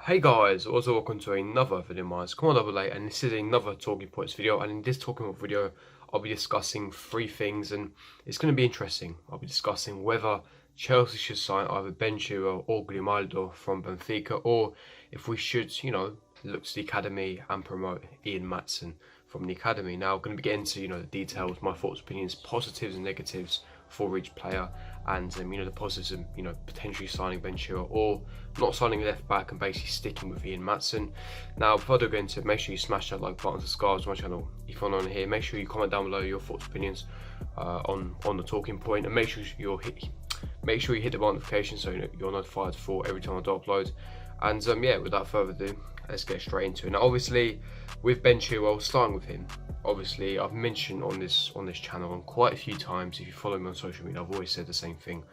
Hey guys, also welcome to another video of mine. It's Grimaldo late, and this is another talking points video. And in this talking point video, I'll be discussing three things, and it's going to be interesting. I'll be discussing whether Chelsea should sign either Ben Chillwell or Grimaldo from Benfica, or if we should, look to the academy and promote Ian Maatsen from the academy. Now, I'm going to be getting into, the details, my thoughts, opinions, positives and negatives for each player, and the positives of potentially signing Ben Chillwell or not signing left back and basically sticking with Ian Maatsen. Now, before I go into it, make sure you smash that like button, subscribe to my channel if you're not on here. Make sure you comment down below your thoughts, opinions on the talking point, and make sure you hit the notification so you're notified for every time I do upload. And yeah, without further ado, let's get straight into it. Now, obviously, with Ben Chillwell, starting with him, obviously I've mentioned on this channel and quite a few times. If you follow me on social media, I've always said the same thing.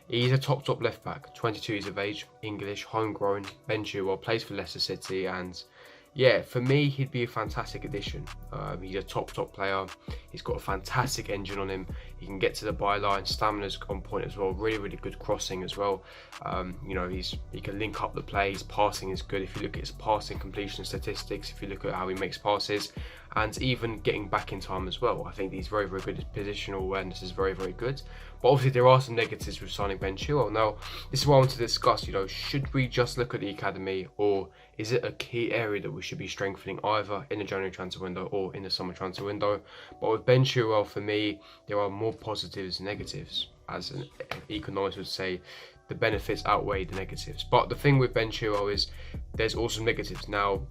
He's a top left back, 22 years of age, English, homegrown. Ben Chillwell plays for Leicester City, and yeah, for me, he'd be a fantastic addition. He's a top player. He's got a fantastic engine on him. He can get to the byline. Stamina's on point as well. Really good crossing as well. He can link up the play. His passing is good. If you look at his passing completion statistics, if you look at how he makes passes, and even getting back in time as well, I think he's very good. His positional awareness is very good. But obviously, there are some negatives with signing Ben Chillwell. Now, this is what I want to discuss. Should we just look at the academy, or is it a key area that we should be strengthening either in the January transfer window or in the summer transfer window? But with Ben Chillwell, for me, there are more positives than negatives. As an economist would say, the benefits outweigh the negatives. But the thing with Ben Chillwell is there's also negatives. Now,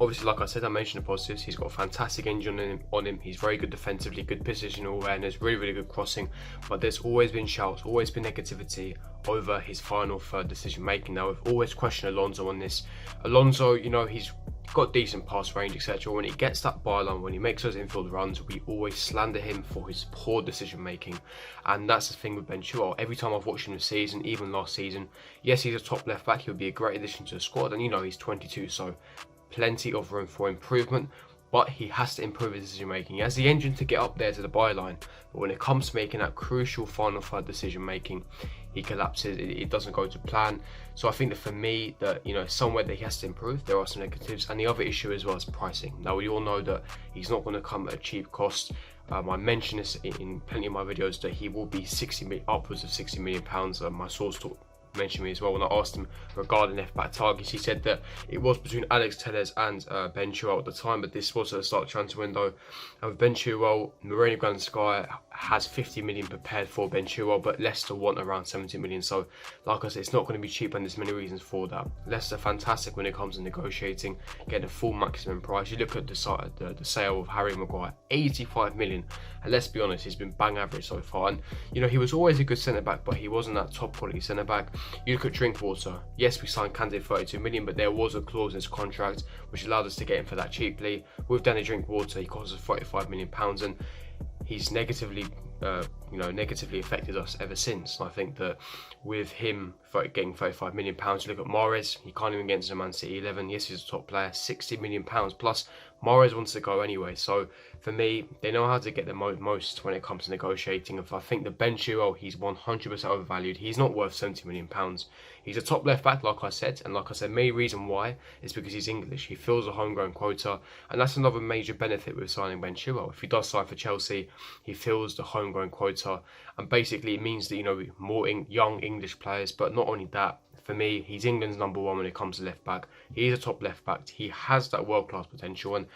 obviously, like I said, I mentioned the positives. He's got a fantastic engine on him. He's very good defensively, good positional awareness, really good crossing. But there's always been shouts, always been negativity over his final third decision making. Now, we've always questioned Alonso on this. Alonso, he's got decent pass range, etc. When he gets that byline, when he makes those infield runs, we always slander him for his poor decision making. And that's the thing with Ben Chillwell. Every time I've watched him this season, even last season, yes, he's a top left back. He'll be a great addition to the squad, and he's 22, so plenty of room for improvement, but he has to improve his decision making. He has the engine to get up there to the byline, but when it comes to making that crucial final third decision making, he collapses. It doesn't go to plan. So I think that for me, that somewhere that he has to improve. There are some negatives, and the other issue as well is pricing. Now, we all know that he's not going to come at a cheap cost. I mentioned this in plenty of my videos that he will be upwards of £60 million. My source mentioned me as well when I asked him regarding left-back targets. He said that it was between Alex Telles and Ben Chillwell at the time, but this was at the start of the transfer window. And with Ben Chillwell, Moreno Grand Sky has 50 million prepared for Ben Chillwell, but Leicester want around 70 million. So, like I said, it's not going to be cheap, and there's many reasons for that. Leicester fantastic when it comes to negotiating, getting a full maximum price. You look at the sale of Harry Maguire, 85 million, and let's be honest, he's been bang average so far. And he was always a good centre back, but he wasn't that top quality centre back. You look at Drinkwater. Yes, we signed Kante 32 million, but there was a clause in his contract which allowed us to get him for that cheaply. With Danny Drinkwater, he cost us £45 million, and he's negatively affected us ever since. And I think that with him getting £35 million, you look at Mahrez, he can't even get into the Man City 11. Yes, he's a top player, £60 million, plus Mahrez wants to go anyway. So for me, they know how to get the most when it comes to negotiating. If I think the Ben Chillwell, he's 100% overvalued. He's not worth £70 million. He's a top left back, like I said, and like I said, main reason why is because he's English. He fills a homegrown quota, and that's another major benefit with signing Ben Chillwell. If he does sign for Chelsea, he fills the homegrown quota, and basically it means that more young English players. But not only that, for me, he's England's number one when it comes to left back. He's a top left back. He has that world class potential, and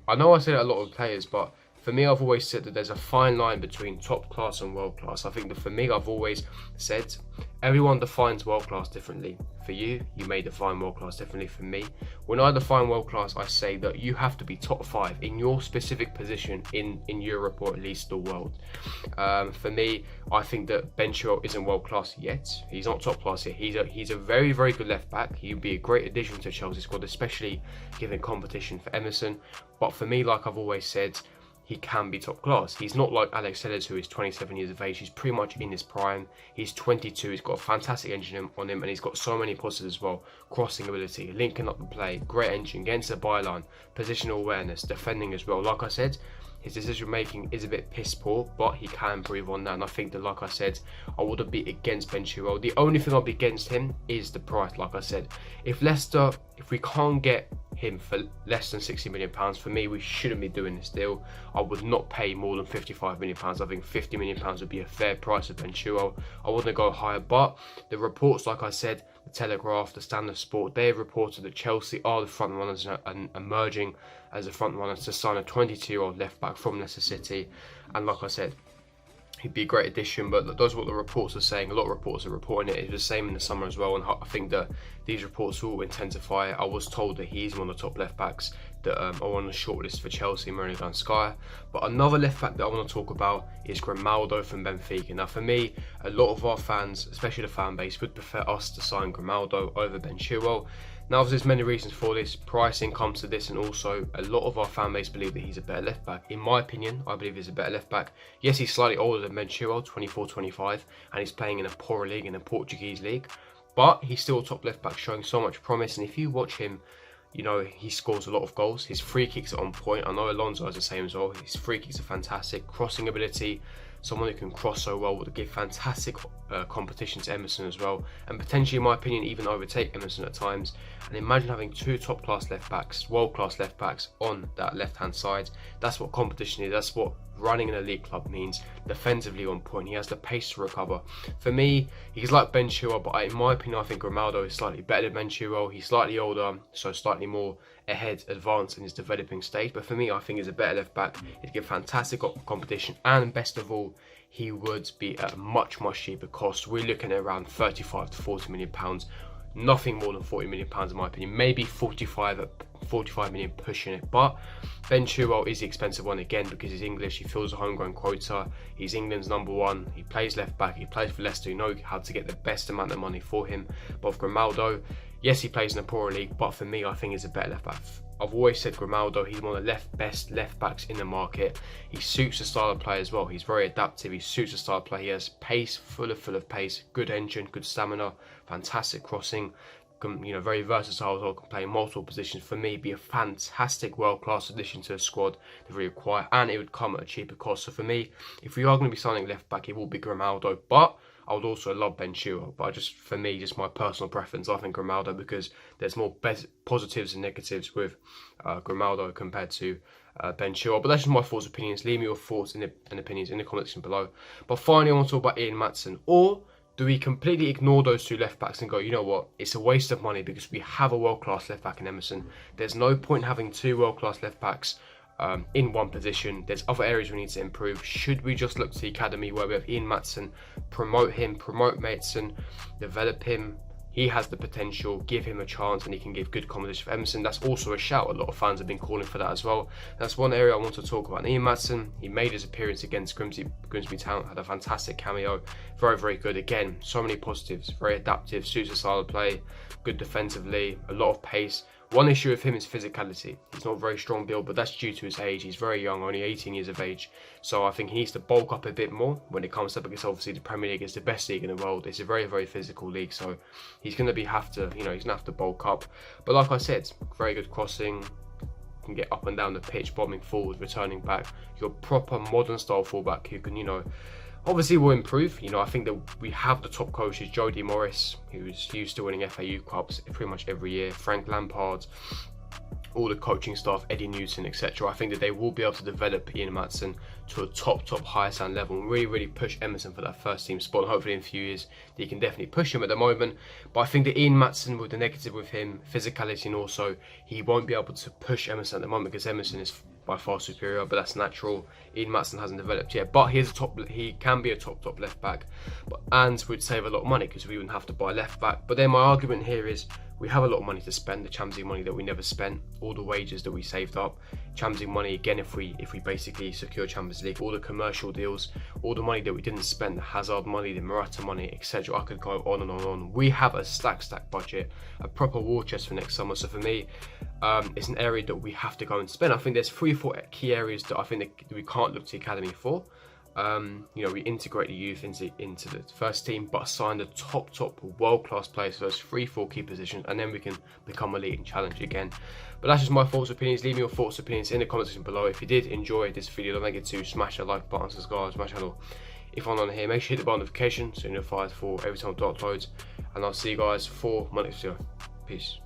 I know I say that a lot of players, but for me, I've always said that there's a fine line between top class and world class. I think that for me, I've always said everyone defines world class differently. For you, you may define world class differently. For me, when I define world class, I say that you have to be top 5 in your specific position in Europe, or at least the world. For me, I think that Ben Chillwell isn't world class yet. He's not top class yet. He's a very good left back. He'd be a great addition to Chelsea squad, especially given competition for Emerson. But for me, like I've always said, he can be top class. He's not like Alex Telles, who is 27 years of age. He's pretty much in his prime. He's 22. He's got a fantastic engine on him, and he's got so many positives as well. Crossing ability, linking up the play, great engine, getting to the byline, positional awareness, defending as well. Like I said, his decision making is a bit piss poor, but he can improve on that. And I think that, like I said, I wouldn't be against Ben Chillwell. The only thing I'll be against him is the price. Like I said, if we can't get him for less than £60 million, for me, we shouldn't be doing this deal. I would not pay more than £55 million. I think £50 million would be a fair price of Ben Chillwell. I wouldn't go higher, but the reports, like I said, the Telegraph, the Standard Sport, they have reported that Chelsea are the front runners and emerging as the front runners to sign a 22-year-old left back from Leicester City. And like I said, he'd be a great addition, but that's what the reports are saying. A lot of reports are reporting it. It was the same in the summer as well, and I think that these reports will intensify. I was told that he's one of the top left backs that are on the shortlist for Chelsea, Marino van Sky. But another left back that I want to talk about is Grimaldo from Benfica. Now, for me, a lot of our fans, especially the fan base, would prefer us to sign Grimaldo over Ben Chillwell. Now, there's many reasons for this. Pricing comes to this, and also a lot of our fan base believe that he's a better left back. In my opinion, I believe he's a better left back. Yes, he's slightly older than Ben Chillwell, 24, 25, and he's playing in a poorer league, in a Portuguese league. But he's still a top left back, showing so much promise. And if you watch him, you know, he scores a lot of goals. His free kicks are on point. I know Alonso is the same as well. His free kicks are fantastic. Crossing ability, someone who can cross so well, would give fantastic competition to Emerson as well, and potentially, in my opinion, even overtake Emerson at times. And imagine having two top-class left backs, world-class left backs on that left-hand side. That's what competition is. That's what running an elite club means. Defensively on point, he has the pace to recover. For me, he's like Ben Chillwell, but in my opinion, I think Grimaldo is slightly better than Ben Chillwell. He's slightly older, so slightly more ahead, advanced in his developing stage. But for me, I think he's a better left back. He'd give fantastic competition, and best of all, he would be at a much cheaper cost. We're looking at around 35 to 40 million pounds. Nothing more than 40 million pounds in my opinion. Maybe 45 million pushing it. But Ben Chillwell is the expensive one again because he's English. He fills a homegrown quota. He's England's #1. He plays left back. He plays for Leicester. You know how to get the best amount of money for him. But with Grimaldo, yes, he plays in a poorer league, but for me, I think he's a better left back. I've always said Grimaldo, he's one of the best left backs in the market. He suits the style of play as well. He's very adaptive. He suits the style of play. He has pace, full of pace, good engine, good stamina, fantastic crossing. You know, very versatile as well, can play in multiple positions. For me, be a fantastic world-class addition to the squad that we require, and it would come at a cheaper cost. So for me, if we are going to be signing left back, it will be Grimaldo, but I would also love Ben Chillwell. But for me, just my personal preference, I think Grimaldo, because there's more positives and negatives with Grimaldo compared to Ben Chillwell. But that's just my thoughts, opinions. Leave me your thoughts and opinions in the comment section below. But finally, I want to talk about Ian Maatsen. Or do we completely ignore those two left backs and go, you know what, it's a waste of money because we have a world-class left back in Emerson. There's no point having two world-class left backs in one position. There's other areas we need to improve. Should we just look to the academy where we have Ian Maatsen, promote Maatsen, develop him? He has the potential, give him a chance, and he can give good competition for Emerson. That's also a shout. A lot of fans have been calling for that as well. That's one area I want to talk about. And Ian Maatsen, he made his appearance against Grimsby Town, had a fantastic cameo. Very good. Again, so many positives. Very adaptive, suits the style of play, good defensively, a lot of pace. One issue with him is physicality. He's not very strong build, but that's due to his age. He's very young, only 18 years of age. So I think he needs to bulk up a bit more when it comes to, because obviously the Premier League is the best league in the world. It's a very physical league, so he's going to have to bulk up. But like I said, very good crossing. Can get up and down the pitch, bombing forward, returning back. Your proper modern style fullback who can, obviously will improve. I think that we have the top coaches, Jody Morris, who's used to winning FAU Cups pretty much every year, Frank Lampard, all the coaching staff, Eddie Newton, etc. I think that they will be able to develop Ian Maatsen to a top highest end level and really push Emerson for that first team spot. And hopefully in a few years they can definitely push him at the moment. But I think that Ian Maatsen, with the negative with him, physicality, and also he won't be able to push Emerson at the moment because Emerson is by far superior, but that's natural. Ian Maatsen hasn't developed yet, but he can be a top left back, and would save a lot of money because we wouldn't have to buy left back. But then my argument here is, we have a lot of money to spend, the Champions League money that we never spent, all the wages that we saved up, Champions League money again if we basically secure Champions League, all the commercial deals, all the money that we didn't spend, the Hazard money, the Morata money, etc. I could go on and on and on. We have a stack budget, a proper war chest for next summer. So for me, it's an area that we have to go and spend. I think there's 3-4 key areas that I think that we can't look to the academy for. You know, we integrate the youth into the first team, but assign the top world-class players for those 3-4 key positions, and then we can become elite and challenge again. But that's just my thoughts, opinions. Leave me your thoughts, opinions in the comment section below. If you did enjoy this video, don't forget to smash that like button, subscribe to my channel. If I'm on here, make sure you hit the bell notification so you're notified for every time I upload, and I'll see you guys for my next video. Peace.